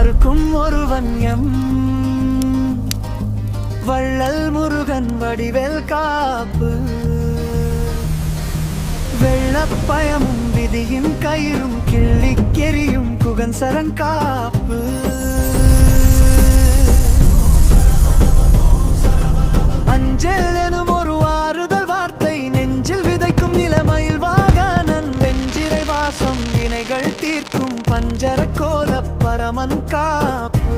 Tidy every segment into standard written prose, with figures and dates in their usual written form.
மறுக்கும் ஒருவன் வள்ளல் முருகன் வடிவேல் காப்பு. வெள்ளப்பயமும் விதியின் கயிறும் கிள்ளிக்கெறியும் குகன் சரண் காப்பு. அஞ்சல் எனும் ஒரு ஆறுதல் வார்த்தை நெஞ்சில் விதைக்கும் நிலைமையில் வாகனன் வெஞ்சிரை வாசம் வினைகள் தீர்க்கும் பஞ்சர கோல பரமன் காப்பு.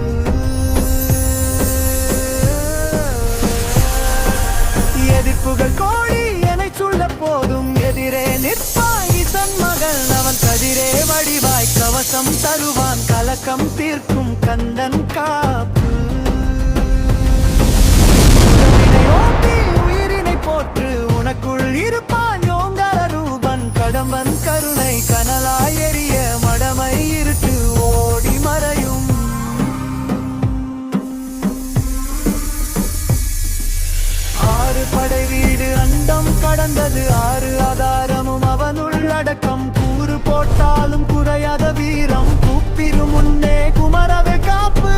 எதிர்ப்புகள் கோழி என சொல்ல போதும் எதிரே நிற்பாய் ஈசன் மகள் அவன் கதிரே வடிவாய் கவசம் தருவான் கலக்கம் தீர்க்கும் கந்தன் காப்பு. உயிரினை போற்று உனக்குள் இருப்பான் யோங்கார ரூபன் கடம்பன் கருணை கனலாய் எரிய மடமை இருட்டு ஓடி மறையும். ஆறு படை வீடு அண்டம் கடந்தது ஆறு ஆதாரமும் அவனுள் அடக்கம். கூறு போட்டாலும் குறையாத வீரம் கூப்பிரும் முன்னே குமரவே காப்பு.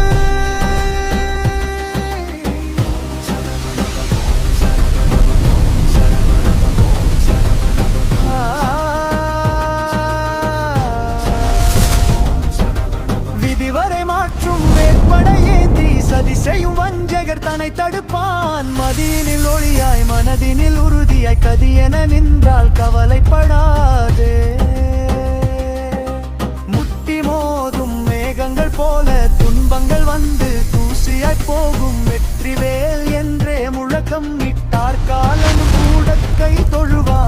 விதிவரை மாற்றும் வேட்படையேந்தி சதி செய்யும் வஞ்சகர் தன்னை தடுப்பான். மதியினில் ஒளியாய் மனதினில் உறுதியாய் கதியென நின்றால் கவலைப்படாதே. முட்டி மோதும் மேகங்கள் போல துன்பங்கள் வந்து தூசியாய் போகும். வெற்றிவேல் என்றே முழக்கம் இட்டார் காலன் கூட கை தொழுவான்.